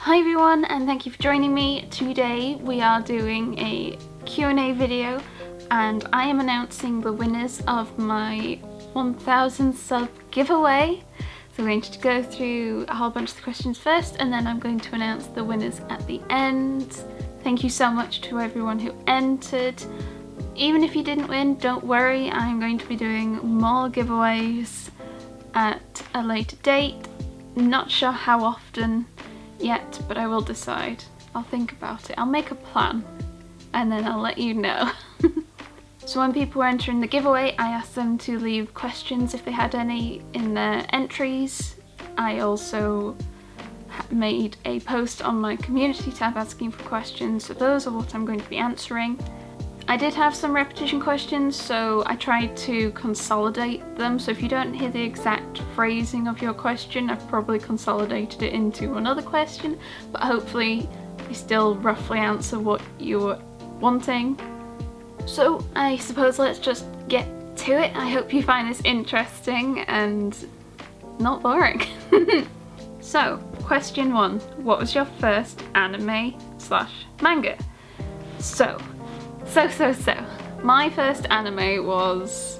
Hi everyone, and thank you for joining me. Today we are doing a Q&A video and I am announcing the winners of my 1000 sub giveaway. So we're going to go through a whole bunch of the questions first and then I'm going to announce the winners at the end. Thank you so much to everyone who entered. Even if you didn't win, don't worry, I'm going to be doing more giveaways at a later date. Not sure how often yet, but I will decide. I'll think about it. I'll make a plan and then I'll let you know. So when people were entering the giveaway, I asked them to leave questions if they had any in their entries. I also made a post on my community tab asking for questions, so those are what I'm going to be answering. I did have some repetition questions, so I tried to consolidate them, so if you don't hear the exact phrasing of your question, I've probably consolidated it into another question, but hopefully I still roughly answer what you're wanting. So I suppose let's just get to it. I hope you find this interesting and not boring. So, question 1. What was your first anime/manga? So, my first anime was,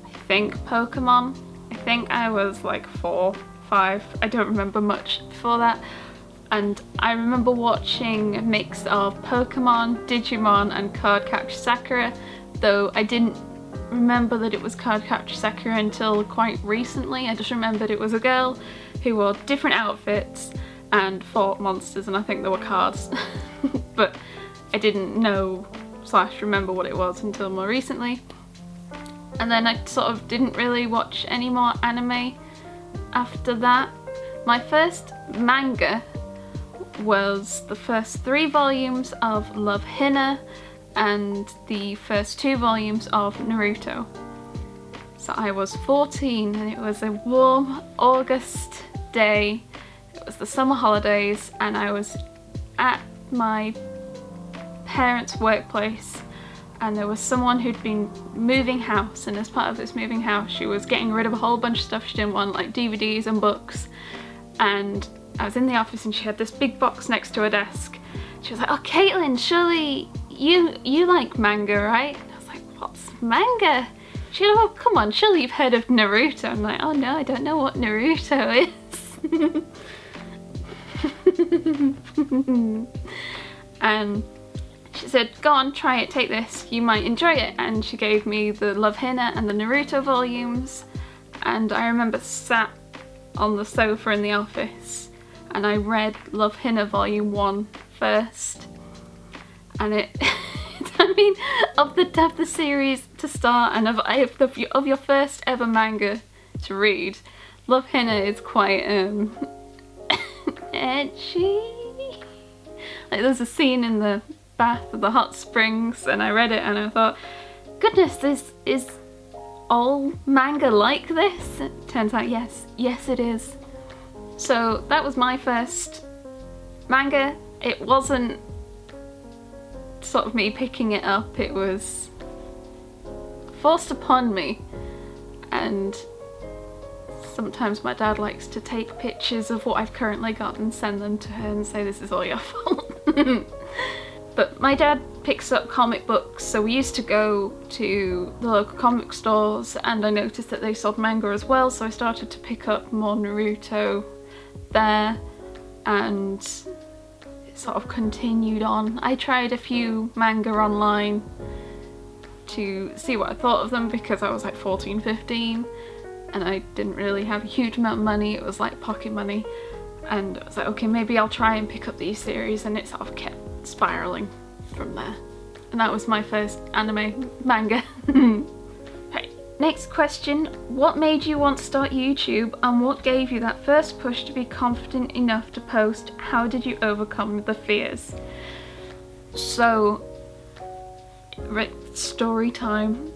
I think, Pokemon. I think I was like 4, 5, I don't remember much before that. And I remember watching a mix of Pokemon, Digimon and Cardcaptor Sakura, though I didn't remember that it was Cardcaptor Sakura until quite recently. I just remembered it was a girl who wore different outfits and fought monsters, and I think there were cards. But I didn't know / remember what it was until more recently. And then I sort of didn't really watch any more anime after that. My first manga was the first 3 volumes of Love Hina and the first 2 volumes of Naruto. So I was 14 and it was a warm August day. It was the summer holidays and I was at my parents' workplace and there was someone who'd been moving house, and as part of this moving house she was getting rid of a whole bunch of stuff she didn't want, like DVDs and books. And I was in the office and she had this big box next to her desk. She was like, "Oh Caitlin, surely you like manga, right?" And I was like, "What's manga?" She was like, "Oh come on, surely you've heard of Naruto." I'm like, "Oh no, I don't know what Naruto is." And she said, "Go on, try it, take this, you might enjoy it." And she gave me the Love Hina and the Naruto volumes, and I remember sat on the sofa in the office and I read Love Hina volume 1 first, and it I mean, of the series to start and of your first ever manga to read, Love Hina is quite edgy. Like there's a scene in the bath of the hot springs and I read it and I thought, goodness, this is all manga like this? It turns out yes it is. So that was my first manga. It wasn't sort of me picking it up, it was forced upon me. And sometimes my dad likes to take pictures of what I've currently got and send them to her and say, "This is all your fault." But my dad picks up comic books, so we used to go to the local comic stores and I noticed that they sold manga as well, so I started to pick up more Naruto there and it sort of continued on. I tried a few manga online to see what I thought of them because I was like 14, 15 and I didn't really have a huge amount of money. It was like pocket money, and I was like, okay, maybe I'll try and pick up these series, and it sort of kept spiraling from there. And that was my first anime manga. Right, next question. What made you want to start YouTube and what gave you that first push to be confident enough to post? How did you overcome the fears? So, story time.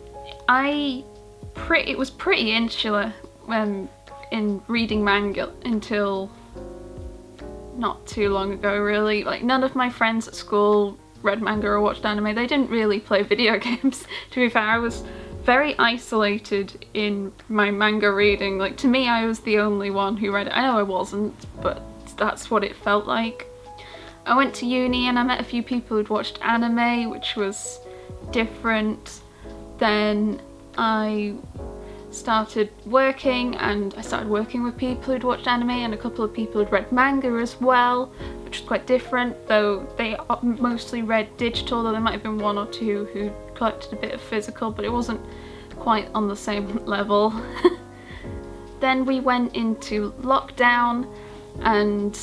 It was pretty insular when in reading manga until not too long ago, really. Like none of my friends at school read manga or watched anime. They didn't really play video games. To be fair, I was very isolated in my manga reading. Like to me, I was the only one who read it. I know I wasn't, but that's what it felt like. I went to uni and I met a few people who'd watched anime, which was different. Then I started working and I started working with people who'd watched anime and a couple of people who'd read manga as well, which was quite different, though they mostly read digital, though there might have been one or two who collected a bit of physical, but it wasn't quite on the same level. Then we went into lockdown and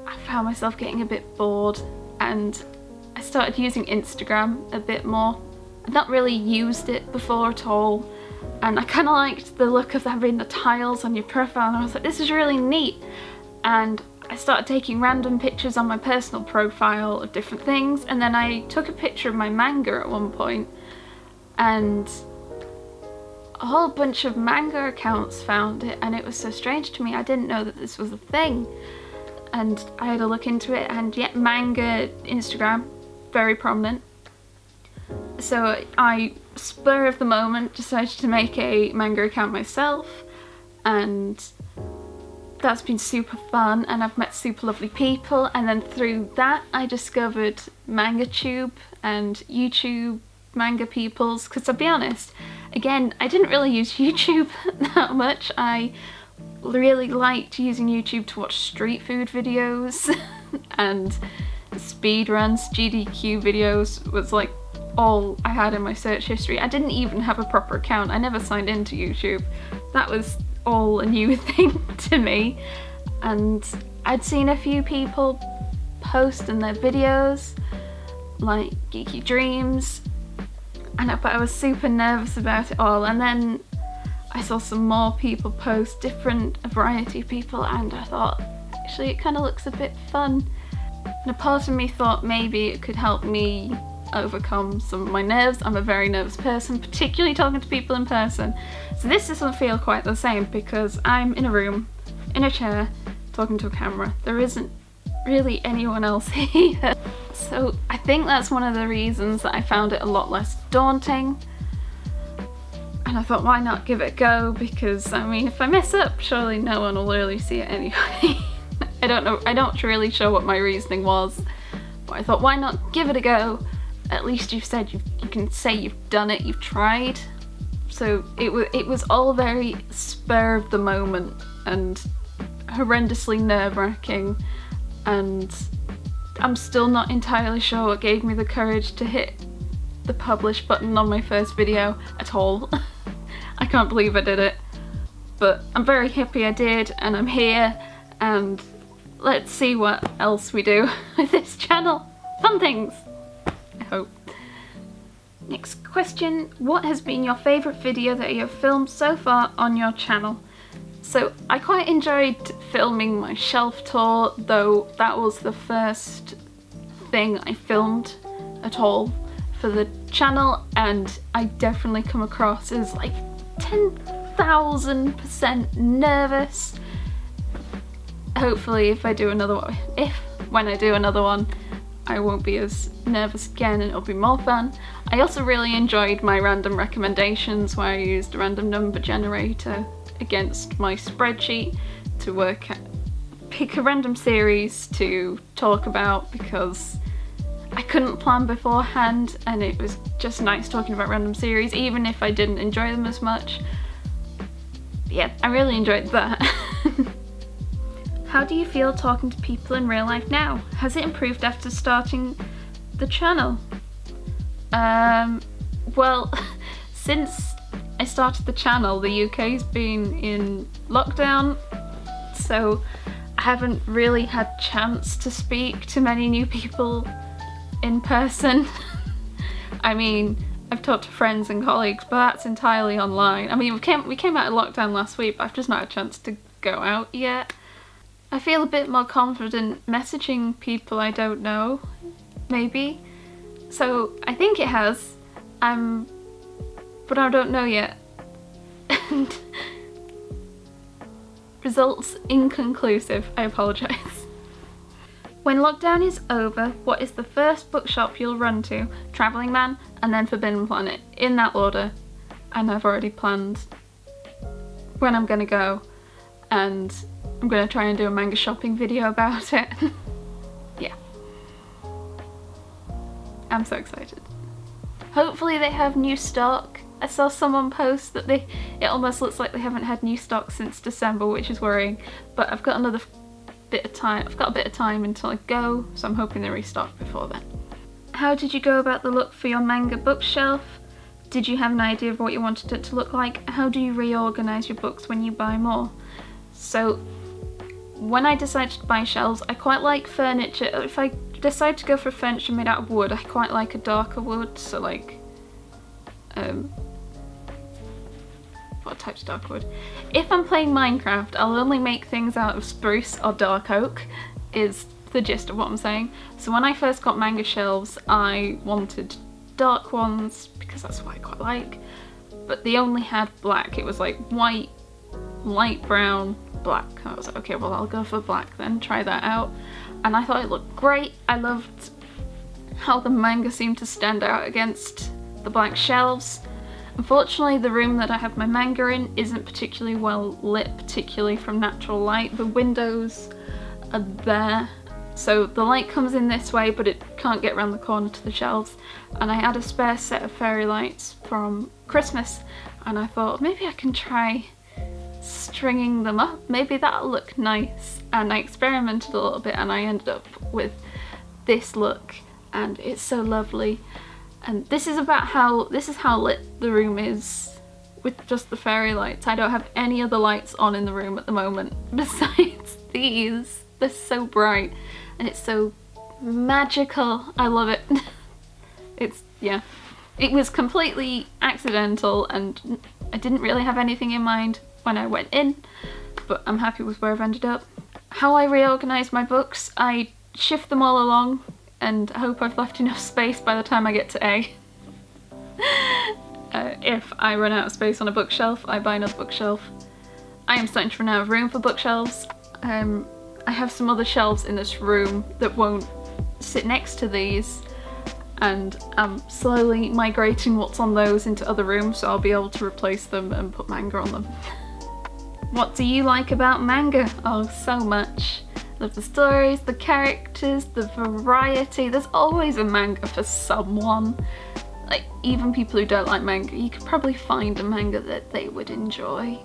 I found myself getting a bit bored and I started using Instagram a bit more. I'd not really used it before at all, and I kind of liked the look of having the tiles on your profile, and I was like, this is really neat. And I started taking random pictures on my personal profile of different things, and then I took a picture of my manga at one point, and a whole bunch of manga accounts found it, and it was so strange to me. I didn't know that this was a thing, and I had a look into it, and yet manga Instagram, very prominent. So I, spur of the moment, decided to make a manga account myself, and that's been super fun, and I've met super lovely people, and then through that I discovered MangaTube and YouTube manga peoples, because to be honest, again, I didn't really use YouTube that much. I really liked using YouTube to watch street food videos and speedruns. GDQ videos was like all I had in my search history. I didn't even have a proper account. I never signed into YouTube. That was all a new thing to me, and I'd seen a few people post in their videos like Geeky Dreams, but I was super nervous about it all, and then I saw some more people post, a variety of people, and I thought actually it kind of looks a bit fun, and a part of me thought maybe it could help me overcome some of my nerves. I'm a very nervous person, particularly talking to people in person. So this doesn't feel quite the same because I'm in a room, in a chair, talking to a camera. There isn't really anyone else here. So I think that's one of the reasons that I found it a lot less daunting. And I thought, why not give it a go? Because I mean, if I mess up, surely no one will really see it anyway. I don't know, I don't really sure what my reasoning was, but I thought, why not give it a go? At least you've said you can say you've done it, you've tried. So it was all very spur of the moment and horrendously nerve-wracking, and I'm still not entirely sure what gave me the courage to hit the publish button on my first video at all. I can't believe I did it, but I'm very happy I did, and I'm here, and let's see what else we do with this channel. Fun things! I hope. Next question, what has been your favourite video that you have filmed so far on your channel? So I quite enjoyed filming my shelf tour, though that was the first thing I filmed at all for the channel, and I definitely come across as like 10,000% nervous. Hopefully when I do another one, I won't be as nervous again and it'll be more fun. I also really enjoyed my random recommendations where I used a random number generator against my spreadsheet to pick a random series to talk about, because I couldn't plan beforehand and it was just nice talking about random series even if I didn't enjoy them as much. But yeah, I really enjoyed that. How do you feel talking to people in real life now? Has it improved after starting the channel? Well, since I started the channel, the UK's been in lockdown, so I haven't really had chance to speak to many new people in person. I mean, I've talked to friends and colleagues, but that's entirely online. I mean, we came out of lockdown last week, but I've just not had a chance to go out yet. I feel a bit more confident messaging people I don't know, maybe. So I think it has, but I don't know yet. And results inconclusive, I apologise. When lockdown is over, what is the first bookshop you'll run to? Travelling Man and then Forbidden Planet, in that order. And I've already planned when I'm gonna go, and I'm gonna try and do a manga shopping video about it. Yeah. I'm so excited. Hopefully they have new stock. I saw someone post that it almost looks like they haven't had new stock since December, which is worrying, but I've got another bit of time. I've got a bit of time until I go, so I'm hoping they restock before then. How did you go about the look for your manga bookshelf? Did you have an idea of what you wanted it to look like? How do you reorganize your books when you buy more? So when I decided to buy shelves, I quite like furniture. If I decide to go for furniture made out of wood, I quite like a darker wood, so like what type's dark wood? If I'm playing Minecraft, I'll only make things out of spruce or dark oak, is the gist of what I'm saying. So when I first got manga shelves, I wanted dark ones because that's what I quite like, but they only had black. It was like white, light brown, black. I was like, okay, well I'll go for black then, try that out. And I thought it looked great. I loved how the manga seemed to stand out against the black shelves. Unfortunately, the room that I have my manga in isn't particularly well lit, particularly from natural light. The windows are there, so the light comes in this way, but it can't get around the corner to the shelves. And I had a spare set of fairy lights from Christmas, and I thought maybe I can try stringing them up. Maybe that'll look nice. And I experimented a little bit, and I ended up with this look, and it's so lovely. And this is how lit the room is with just the fairy lights. I don't have any other lights on in the room at the moment besides these. They're so bright and it's so magical. I love it. Yeah. It was completely accidental and I didn't really have anything in mind when I went in, but I'm happy with where I've ended up. How I reorganise my books, I shift them all along and hope I've left enough space by the time I get to A. If I run out of space on a bookshelf, I buy another bookshelf. I am starting to run out of room for bookshelves. I have some other shelves in this room that won't sit next to these, and I'm slowly migrating what's on those into other rooms, so I'll be able to replace them and put manga on them. What do you like about manga? Oh, so much. Love the stories, the characters, the variety. There's always a manga for someone. Like, even people who don't like manga, you could probably find a manga that they would enjoy.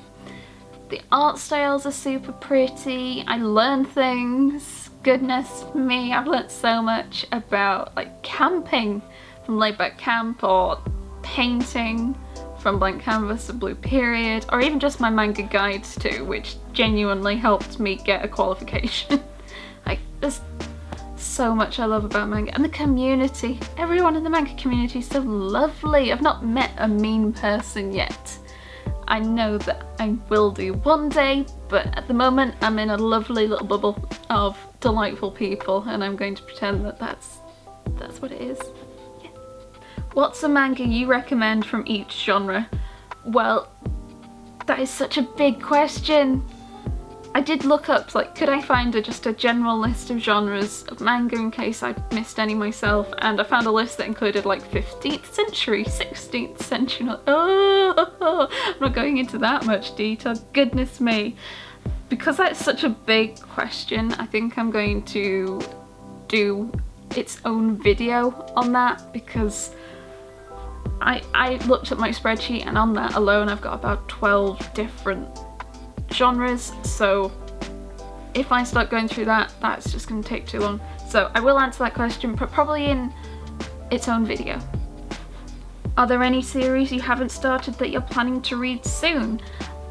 The art styles are super pretty. I learn things. Goodness me, I've learnt so much about like camping from Laid Back Camp, or painting from Blank Canvas and Blue Period, or even just my manga guides too, which genuinely helped me get a qualification. Like, there's so much I love about manga, and the community. Everyone in the manga community is so lovely. I've not met a mean person yet. I know that I will do one day, but at the moment I'm in a lovely little bubble of delightful people, and I'm going to pretend that that's what it is. Yeah. What's a manga you recommend from each genre? Well, that is such a big question. I did look up, like, could I find just a general list of genres of manga in case I missed any myself, and I found a list that included like 15th century, 16th century. Oh, I'm not going into that much detail, goodness me. Because that's such a big question, I think I'm going to do its own video on that, because I looked at my spreadsheet and on that alone I've got about 12 different genres, so if I start going through that, that's just going to take too long. So I will answer that question, but probably in its own video. Are there any series you haven't started that you're planning to read soon?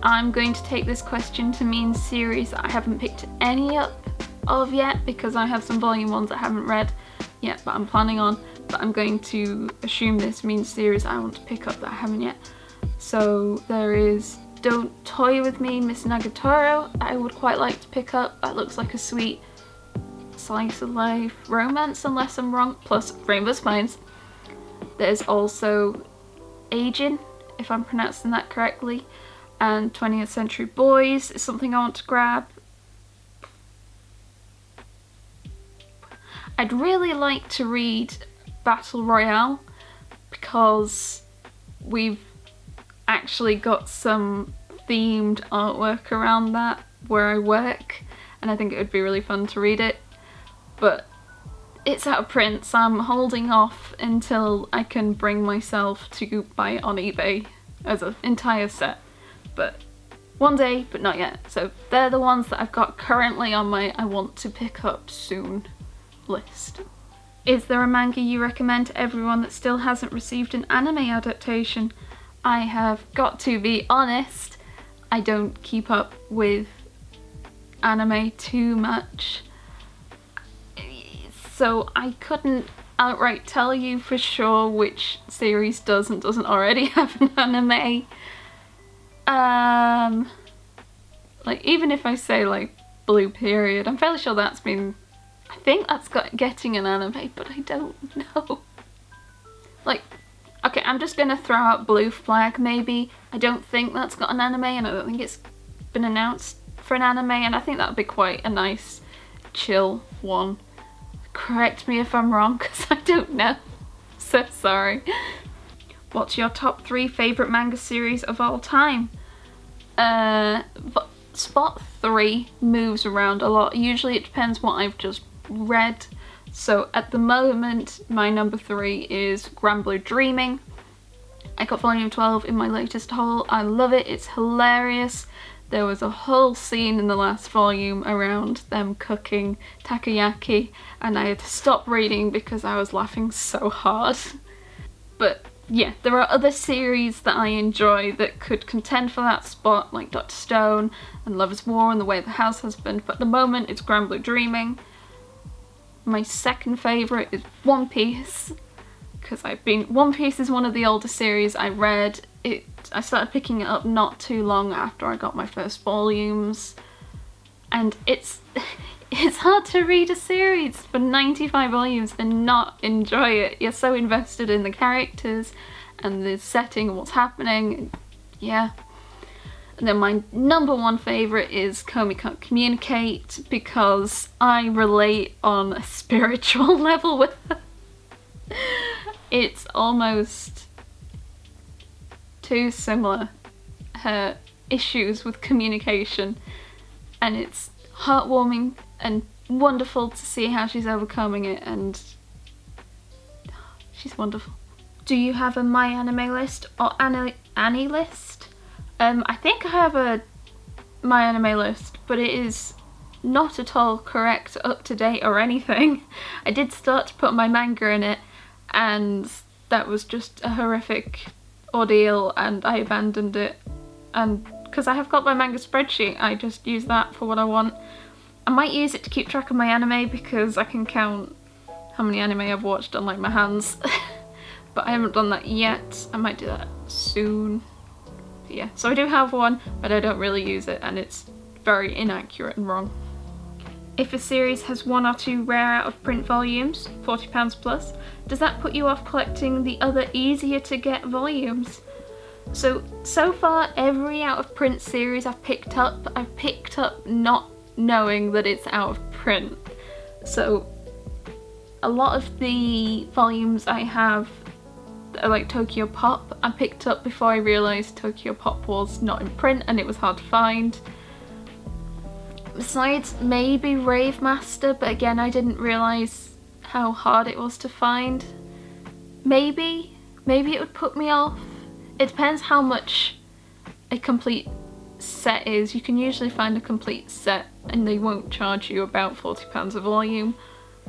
I'm going to take this question to mean series that I haven't picked any up of yet, because I have some volume ones I haven't read yet, but I'm planning on. But I'm going to assume this means series I want to pick up that I haven't yet. So there is Don't Toy With Me, Miss Nagatoro, that I would quite like to pick up. That looks like a sweet slice of life romance, unless I'm wrong, plus Rainbow Spines. There's also Agin, if I'm pronouncing that correctly, and 20th Century Boys is something I want to grab. I'd really like to read Battle Royale, because we've actually got some themed artwork around that, where I work, and I think it would be really fun to read it, but it's out of print, so I'm holding off until I can bring myself to buy it on eBay as an entire set. But one day, but not yet. So they're the ones that I've got currently on my I want to pick up soon list. Is there a manga you recommend to everyone that still hasn't received an anime adaptation? I have got to be honest, I don't keep up with anime too much, so I couldn't outright tell you for sure which series doesn't already have an anime. Like, even if I say like Blue Period, I'm fairly sure that's been, I think that's getting an anime, but I don't know. Like, okay, I'm just gonna throw out Blue Flag maybe. I don't think that's got an anime, and I don't think it's been announced for an anime, and I think that would be quite a nice chill one. Correct me if I'm wrong, because I don't know. So sorry. What's your top 3 favourite manga series of all time? Spot 3 moves around a lot. Usually it depends what I've just read. So at the moment, my number 3 is Grand Blue Dreaming. I got volume 12 in my latest haul. I love it, it's hilarious. There was a whole scene in the last volume around them cooking takoyaki, and I had to stop reading because I was laughing so hard. But yeah, there are other series that I enjoy that could contend for that spot, like Dr. Stone and Lover's War and The Way of the House Husband, but at the moment it's Grand Blue Dreaming. My second favourite is One Piece, because One Piece is one of the older series I read. I started picking it up not too long after I got my first volumes, and it's hard to read a series for 95 volumes and not enjoy it. You're so invested in the characters and the setting and what's happening. Yeah. And then my number 1 favourite is Komi Can't Communicate, because I relate on a spiritual level with her. It's almost too similar, her issues with communication, and it's heartwarming and wonderful to see how she's overcoming it, and she's wonderful. Do you have a My Anime list or Annie list? I think I have a My Anime list, but it is not at all correct, up to date or anything. I did start to put my manga in it, and that was just a horrific ordeal, and I abandoned it. And because I have got my manga spreadsheet, I just use that for what I want. I might use it to keep track of my anime, because I can count how many anime I've watched on like my hands. But I haven't done that yet. I might do that soon. Yeah, so I do have one, but I don't really use it, and it's very inaccurate and wrong. If a series has 1 or 2 rare out of print volumes, £40 plus, does that put you off collecting the other easier to get volumes? So far every out of print series I've picked up not knowing that it's out of print. So a lot of the volumes I have are like Tokyo Pop. I picked up before I realised Tokyo Pop was not in print and it was hard to find. Besides maybe Rave Master, but again I didn't realise how hard it was to find. Maybe it would put me off. It depends how much a complete set is. You can usually find a complete set and they won't charge you about £40 a volume.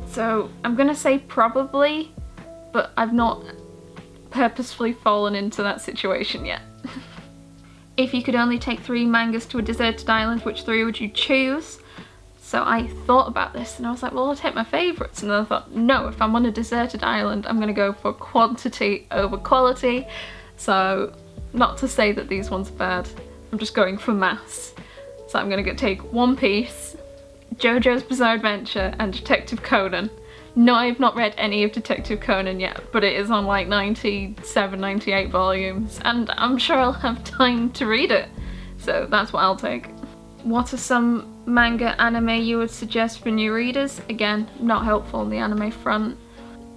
So I'm gonna say probably, but I've not purposefully fallen into that situation yet. If you could only take 3 mangas to a deserted island, which 3 would you choose? So I thought about this and I was like, well, I'll take my favourites. And then I thought, no, if I'm on a deserted island, I'm going to go for quantity over quality. So not to say that these ones are bad, I'm just going for mass. So I'm going to take One Piece, JoJo's Bizarre Adventure and Detective Conan. No, I've not read any of Detective Conan yet, but it is on like 97, 98 volumes, and I'm sure I'll have time to read it. So that's what I'll take. What are some manga anime you would suggest for new readers? Again, not helpful on the anime front.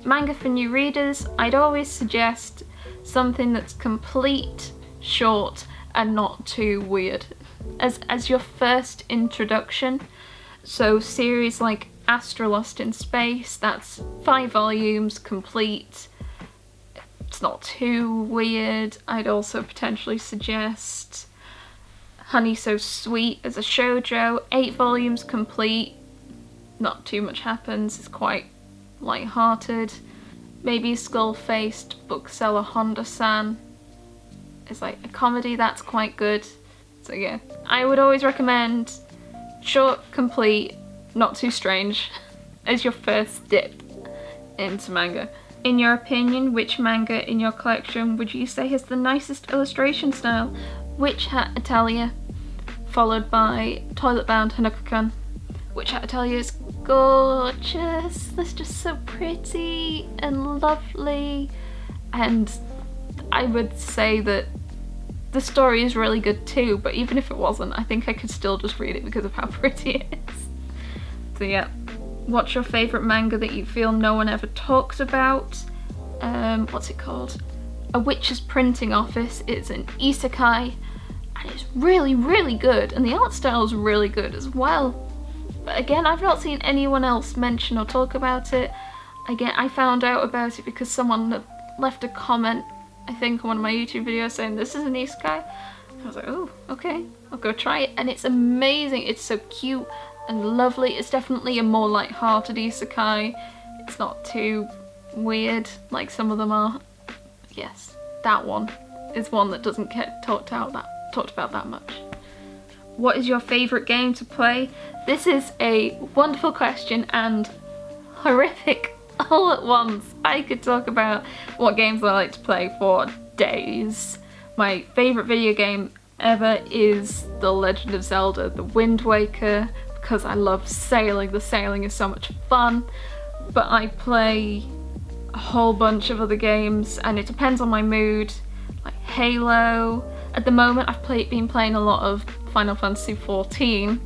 Manga for new readers, I'd always suggest something that's complete, short, and not too weird. as your first introduction. So series like Astrolust in Space, that's 5 volumes complete. It's not too weird. I'd also potentially suggest Honey So Sweet as a shoujo, 8 volumes complete. Not too much happens, it's quite light-hearted. Maybe Skull-Faced Bookseller Honda-san is like a comedy that's quite good. So yeah, I would always recommend short, complete, not too strange as your first dip into manga. In your opinion, which manga in your collection would you say has the nicest illustration style? Witch Hat Italia, followed by Toilet Bound Hanako-kun. Witch Hat Italia is gorgeous. It's just so pretty and lovely, and I would say that the story is really good too, but even if it wasn't, I think I could still just read it because of how pretty it is. So yeah, what's your favourite manga that you feel no one ever talks about? What's it called? A Witch's Printing Office. It's an isekai, and it's really, really good, and the art style is really good as well. But again, I've not seen anyone else mention or talk about it. Again, I found out about it because someone had left a comment, I think, on one of my YouTube videos saying this is an isekai. I was like, oh, okay, I'll go try it. And it's amazing. It's so cute and lovely. It's definitely a more light-hearted isekai. It's not too weird like some of them are. Yes, that one is one that doesn't get talked about that much. What is your favourite game to play? This is a wonderful question and horrific all at once. I could talk about what games I like to play for days. My favourite video game ever is The Legend of Zelda: The Wind Waker, because I love sailing. The sailing is so much fun. But I play a whole bunch of other games, and it depends on my mood. Like Halo. At the moment I've been playing a lot of Final Fantasy XIV,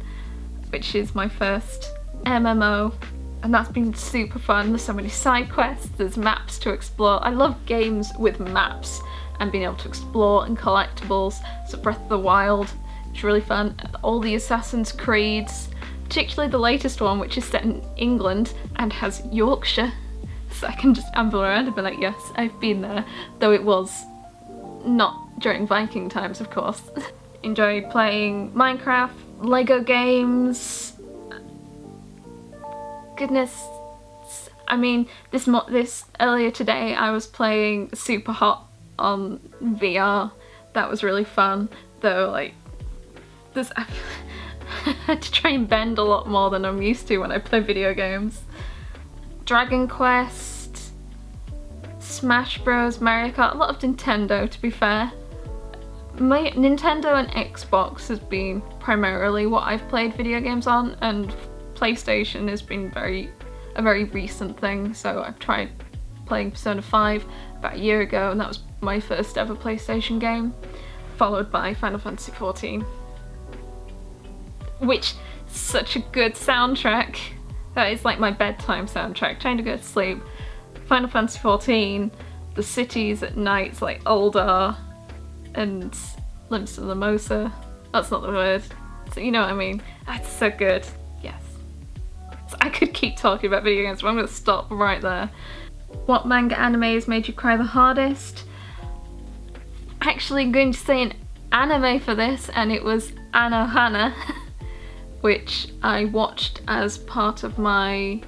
which is my first MMO, and that's been super fun. There's so many side quests, there's maps to explore. I love games with maps and being able to explore, and collectibles. So Breath of the Wild, it's really fun. All the Assassin's Creeds, particularly the latest one, which is set in England and has Yorkshire, so I can just amble around and be like, yes, I've been there, though it was not during Viking times, of course. Enjoy playing Minecraft, Lego games. Goodness, I mean, this earlier today I was playing Super Hot on VR. That was really fun, though. Like, I had to try and bend a lot more than I'm used to when I play video games. Dragon Quest, Smash Bros, Mario Kart, a lot of Nintendo, to be fair. Nintendo and Xbox has been primarily what I've played video games on, and PlayStation has been a very recent thing. So I've tried playing Persona 5 about a year ago, and that was my first ever PlayStation game, followed by Final Fantasy XIV, which is such a good soundtrack. That is like my bedtime soundtrack, trying to go to sleep. Final Fantasy XIV, the cities at night, like Uldar and Limsa Limosa. That's not the word. So you know what I mean. That's so good. Yes. So I could keep talking about video games, but I'm going to stop right there. What manga anime has made you cry the hardest? Actually, I'm going to say an anime for this, and it was Anohana, which I watched as part of my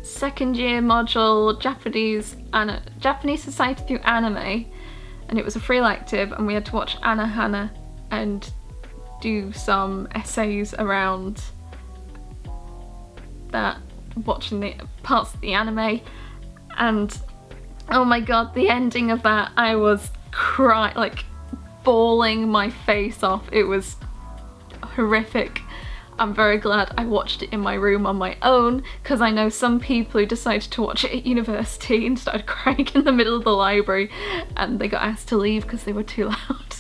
second year module Japanese Society through Anime, and it was a free elective, and we had to watch Anohana and do some essays around that, watching the parts of the anime. And oh my god, the ending of that, I was crying, like bawling my face off. It was horrific. I'm very glad I watched it in my room on my own, because I know some people who decided to watch it at university and started crying in the middle of the library, and they got asked to leave because they were too loud.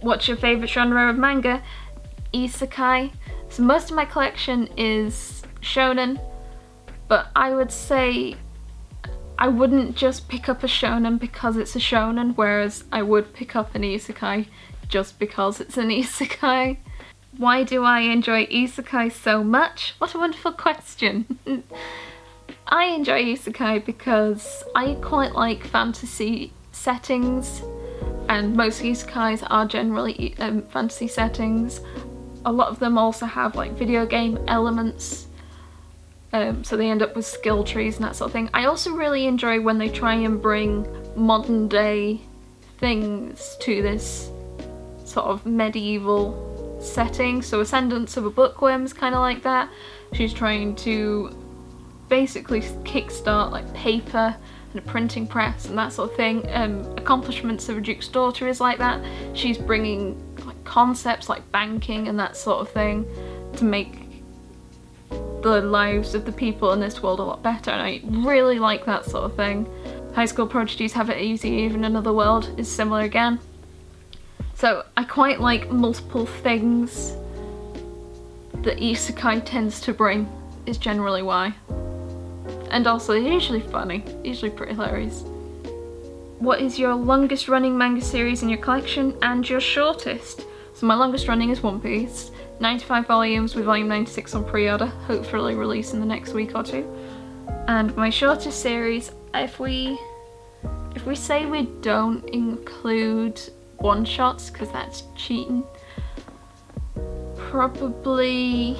What's your favourite genre of manga? Isekai. So most of my collection is shonen, but I would say I wouldn't just pick up a shonen because it's a shonen, whereas I would pick up an isekai just because it's an isekai. Why do I enjoy isekai so much? What a wonderful question. I enjoy isekai because I quite like fantasy settings, and most isekais are generally fantasy settings. A lot of them also have like video game elements, so they end up with skill trees and that sort of thing. I also really enjoy when they try and bring modern day things to this sort of medieval setting. So Ascendance of a Bookworm is kind of like that. She's trying to basically kickstart like paper and a printing press and that sort of thing. Accomplishments of a Duke's Daughter is like that. She's bringing like concepts like banking and that sort of thing to make the lives of the people in this world a lot better, and I really like that sort of thing. High School Prodigies Have It Easy Even Another World is similar again. So I quite like multiple things that isekai tends to bring, is generally why. And also they're usually funny, usually pretty hilarious. What is your longest running manga series in your collection and your shortest? So my longest running is One Piece, 95 volumes with volume 96 on pre-order, hopefully release in the next week or two. And my shortest series, if we say we don't include one-shots, because that's cheating, probably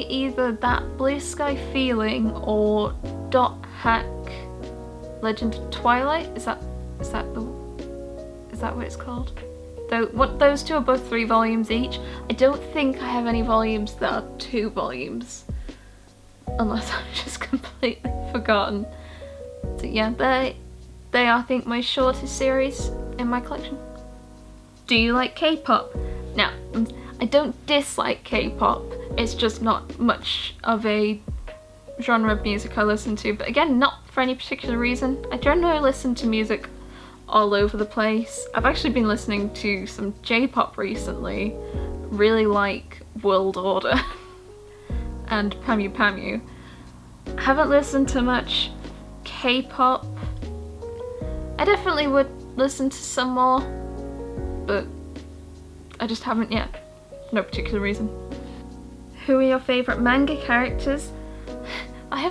either That Blue Sky Feeling or Dot Hack Legend of Twilight. Is that what it's called? Those two are both 3 volumes each. I don't think I have any volumes that are 2 volumes, unless I've just completely forgotten. So yeah, they are, I think, my shortest series in my collection. Do you like K-pop? Now, I don't dislike K-pop, it's just not much of a genre of music I listen to, but again, not for any particular reason. I generally listen to music all over the place. I've actually been listening to some J-pop recently, really like World Order and Pamu Pamu. I haven't listened to much K-pop. I definitely would listen to some more, but I just haven't yet. No particular reason. Who are your favourite manga characters? I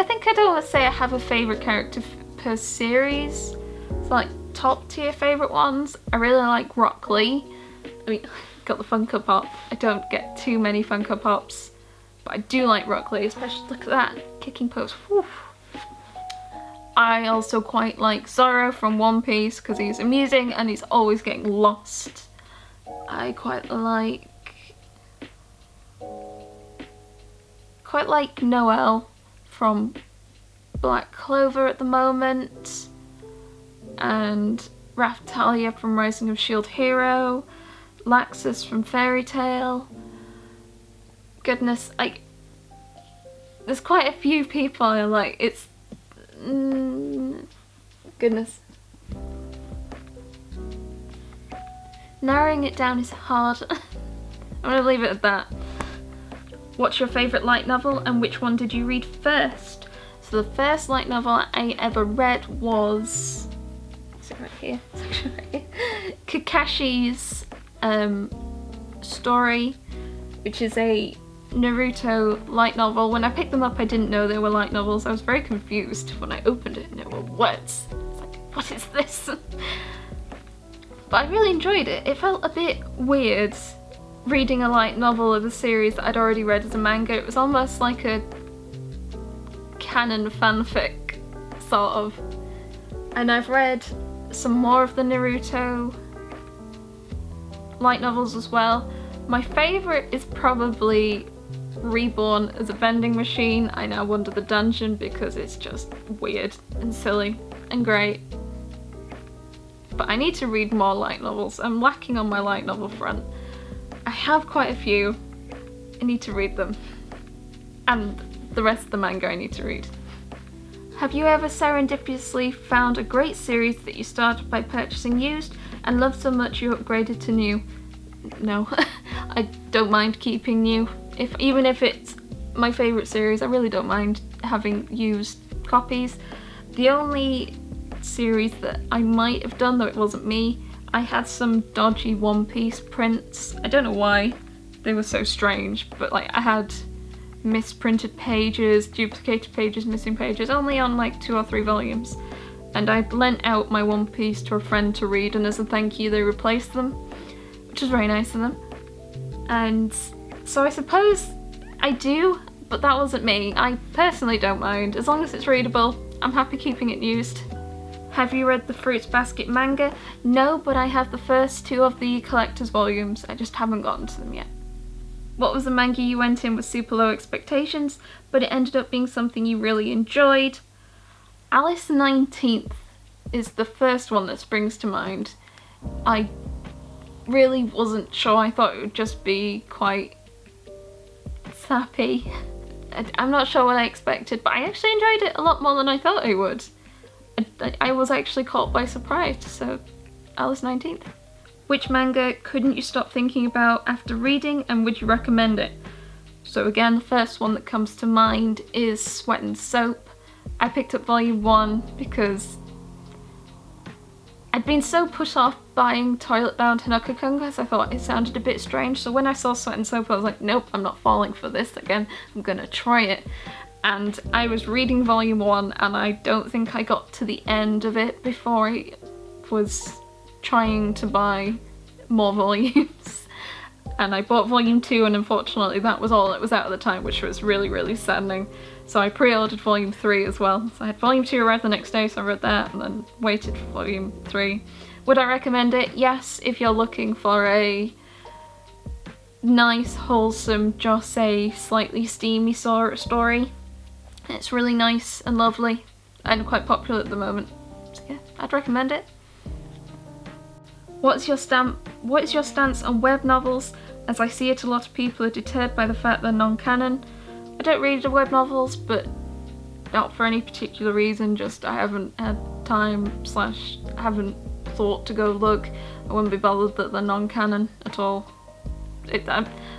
think I don't want to say I have a favourite character per series. It's like top tier favourite ones. I really like Rock Lee. I mean, got the Funko Pop. I don't get too many Funko Pops, but I do like Rock Lee, especially look at that kicking pose. Whew. I also quite like Zoro from One Piece because he's amusing and he's always getting lost. I quite like Noelle from Black Clover at the moment, and Raftalia from Rising of Shield Hero, Laxus from Fairy Tail. Goodness, there's quite a few people I like. It's goodness. Narrowing it down is hard. I'm gonna leave it at that. What's your favourite light novel and which one did you read first? So the first light novel I ever read was, is it right here? It's actually right here. Kakashi's Story, which is a Naruto light novel. When I picked them up I didn't know they were light novels. I was very confused when I opened it and there were words. It's like, what is this? But I really enjoyed it. It felt a bit weird reading a light novel of a series that I'd already read as a manga. It was almost like a canon fanfic, sort of. And I've read some more of the Naruto light novels as well. My favourite is probably Reborn as a Vending Machine. I Now Wander the Dungeon because it's just weird and silly and great. But I need to read more light novels. I'm lacking on my light novel front. I have quite a few. I need to read them. And the rest of the manga I need to read. Have you ever serendipitously found a great series that you started by purchasing used and loved so much you upgraded to new? No. I don't mind keeping new. Even if it's my favourite series, I really don't mind having used copies. The only series that I might have done, though it wasn't me, I had some dodgy One Piece prints. I don't know why they were so strange, but like I had misprinted pages, duplicated pages, missing pages, only on like 2 or 3 volumes. And I'd lent out my One Piece to a friend to read, and as a thank you they replaced them, which was very nice of them. And so I suppose I do, but that wasn't me. I personally don't mind. As long as it's readable, I'm happy keeping it used. Have you read the Fruits Basket manga? No, but I have the first 2 of the collector's volumes. I just haven't gotten to them yet. What was the manga you went in with super low expectations, but it ended up being something you really enjoyed? Alice 19th is the first one that springs to mind. I really wasn't sure. I thought it would just be quite sappy. I'm not sure what I expected, but I actually enjoyed it a lot more than I thought I would. I was actually caught by surprise, so Alice 19th. Which manga couldn't you stop thinking about after reading, and would you recommend it? So again, the first one that comes to mind is Sweat and Soap. I picked up volume 1 because I'd been so put off buying Toilet Bound Hinokokun because I thought it sounded a bit strange, so when I saw Sweat and Soap I was like, nope, I'm not falling for this again, I'm gonna try it. And I was reading volume 1 and I don't think I got to the end of it before I was trying to buy more volumes. And I bought volume 2 and unfortunately that was all that was out at the time, which was really, really saddening. So I pre-ordered volume 3 as well. So I had volume 2 arrive the next day, so I read that and then waited for volume 3. Would I recommend it? Yes, if you're looking for a nice, wholesome, josei, slightly steamy story. It's really nice and lovely and quite popular at the moment. So yeah, I'd recommend it. What is your stance on web novels? As I see it, a lot of people are deterred by the fact they're non-canon. I don't read the web novels, but not for any particular reason, just I haven't had time / haven't thought to go look. I wouldn't be bothered that they're non-canon at all.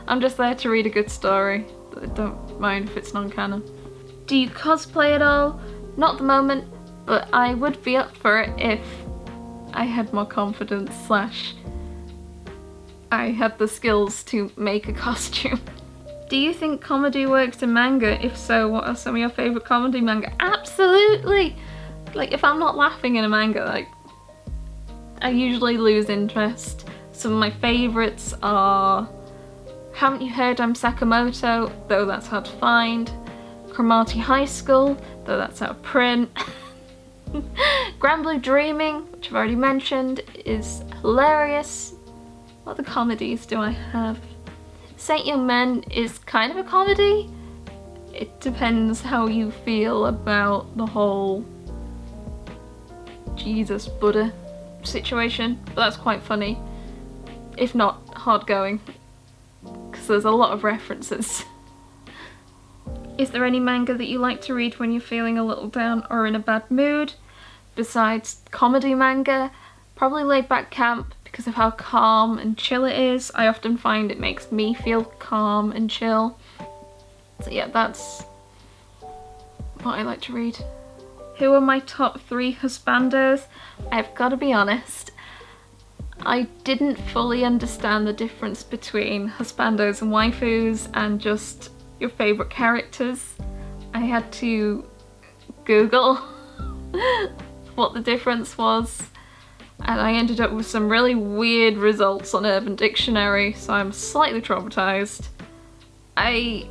I'm just there to read a good story. I don't mind if it's non-canon. Do you cosplay at all? Not at the moment, but I would be up for it if I had more confidence / I had the skills to make a costume. Do you think comedy works in manga? If so, what are some of your favourite comedy manga? Absolutely! Like, if I'm not laughing in a manga, like, I usually lose interest. Some of my favourites are Haven't You Heard I'm Sakamoto, though that's hard to find. Cromartie High School, though that's out of print. Grand Blue Dreaming, which I've already mentioned, is hilarious. What other comedies do I have? Saint Young Men is kind of a comedy. It depends how you feel about the whole Jesus Buddha situation, but that's quite funny, if not hard going, because there's a lot of references. Is there any manga that you like to read when you're feeling a little down or in a bad mood? Besides comedy manga, probably Laid Back Camp, because of how calm and chill it is. I often find it makes me feel calm and chill. So yeah, that's what I like to read. Who are my top 3 husbandos? I've got to be honest, I didn't fully understand the difference between husbandos and waifus and just your favourite characters. I had to Google what the difference was, and I ended up with some really weird results on Urban Dictionary, so I'm slightly traumatised. I'm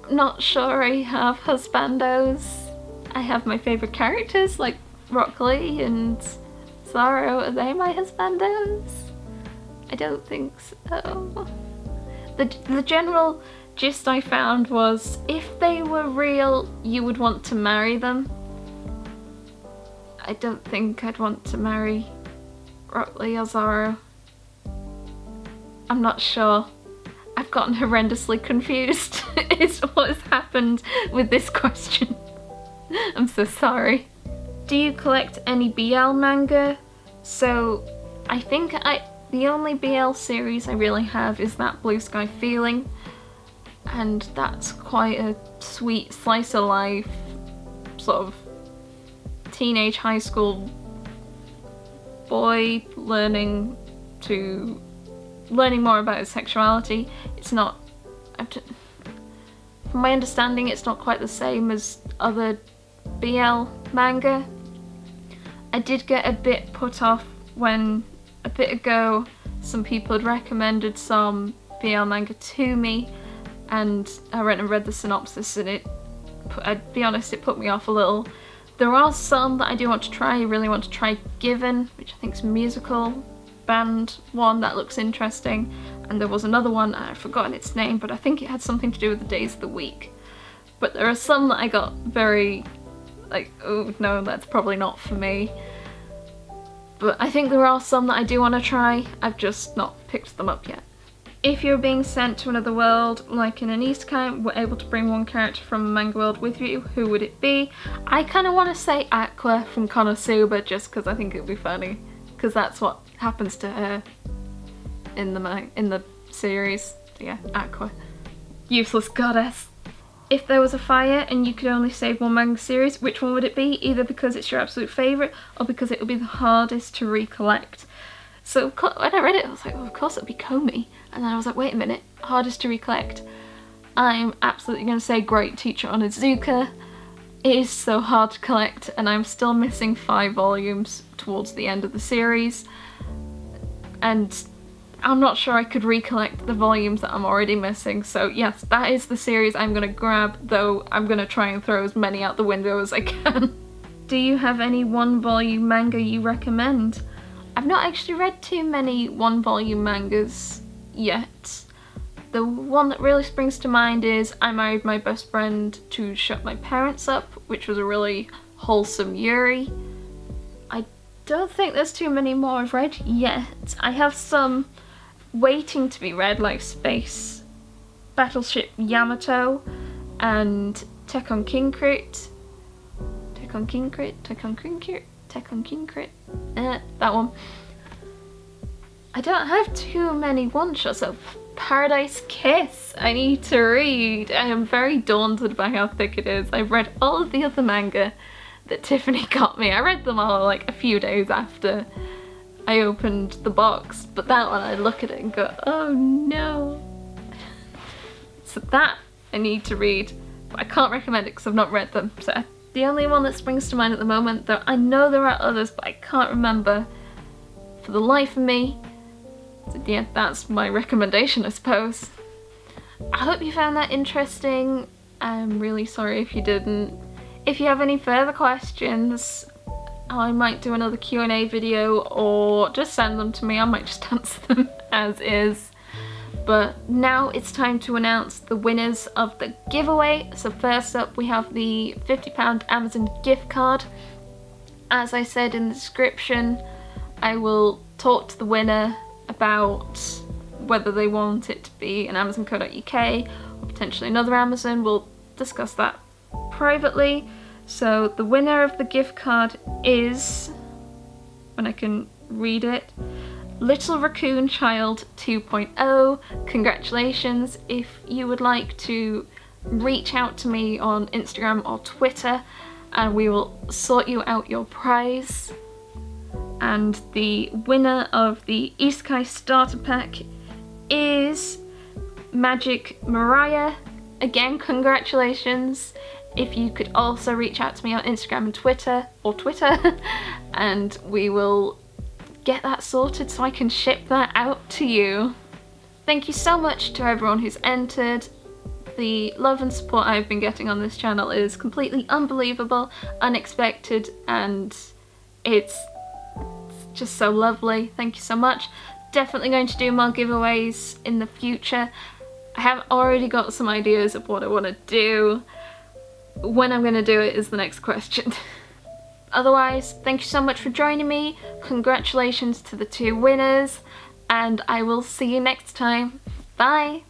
not sure I have husbandos. I have my favourite characters like Rock Lee and Zaro. Are they my husbandos? I don't think so. The general gist I found was if they were real, you would want to marry them. I don't think I'd want to marry Rock Lee or Zaro. I'm not sure. I've gotten horrendously confused is what has happened with this question. I'm so sorry. Do you collect any BL manga? So I think the only BL series I really have is that Blue Sky Feeling, and that's quite a sweet slice of life sort of teenage high school boy learning more about his sexuality. It's not, from my understanding, it's not quite the same as other BL manga. I did get a bit put off when a bit ago some people had recommended some BL manga to me, and I went and read the synopsis, and I'd be honest, it put me off a little. There are some that I do want to try. I really want to try Given, which I think is a musical band one that looks interesting, and there was another one, I've forgotten its name, but I think it had something to do with the days of the week. But there are some that I got very like, oh no, that's probably not for me. But I think there are some that I do want to try, I've just not picked them up yet. If you're being sent to another world, like in an isekai, we're able to bring one character from a manga world with you, who would it be? I kind of want to say Aqua from Konosuba, just because I think it would be funny, because that's what happens to her in the series. Yeah, Aqua. Useless goddess. If there was a fire and you could only save one manga series, which one would it be? Either because it's your absolute favourite or because it would be the hardest to recollect. So when I read it, I was like, well, of course it would be Komi. And then I was like, wait a minute, hardest to recollect. I'm absolutely going to say Great Teacher Onizuka. It is so hard to collect, and I'm still missing 5 volumes towards the end of the series. And I'm not sure I could recollect the volumes that I'm already missing, so yes, that is the series I'm gonna grab, though I'm gonna try and throw as many out the window as I can. Do you have any 1-volume manga you recommend? I've not actually read too many 1-volume mangas yet. The one that really springs to mind is I Married My Best Friend to Shut My Parents Up, which was a really wholesome yuri. I don't think there's too many more I've read yet. I have some waiting to be read, like Space Battleship Yamato and Tekkon Kinkrit. That one. I don't have too many one-shots, so Paradise Kiss I need to read. I am very daunted by how thick it is. I've read all of the other manga that Tiffany got me. I read them all like a few days after I opened the box, but that one I look at it and go, oh no. So that I need to read, but I can't recommend it because I've not read them. So the only one that springs to mind at the moment, though I know there are others, but I can't remember for the life of me. So yeah, that's my recommendation, I suppose. I hope you found that interesting. I'm really sorry if you didn't. If you have any further questions, I might do another Q&A video, or just send them to me. I might just answer them as is. But now it's time to announce the winners of the giveaway. So first up we have the £50 Amazon gift card. As I said in the description, I will talk to the winner about whether they want it to be an Amazon.co.uk or potentially another Amazon. We'll discuss that privately. So the winner of the gift card is, when I can read it, Little Raccoon Child 2.0. Congratulations. If you would like to reach out to me on Instagram or Twitter and we will sort you out your prize. And the winner of the Isekai Starter Pack is Magic Mariah. Again, congratulations. If you could also reach out to me on Instagram and Twitter, and we will get that sorted so I can ship that out to you. Thank you so much to everyone who's entered. The love and support I've been getting on this channel is completely unbelievable, unexpected, and it's just so lovely. Thank you so much. Definitely going to do more giveaways in the future. I have already got some ideas of what I want to do. When I'm going to do it is the next question. Otherwise, thank you so much for joining me. Congratulations to the 2 winners, and I will see you next time. Bye!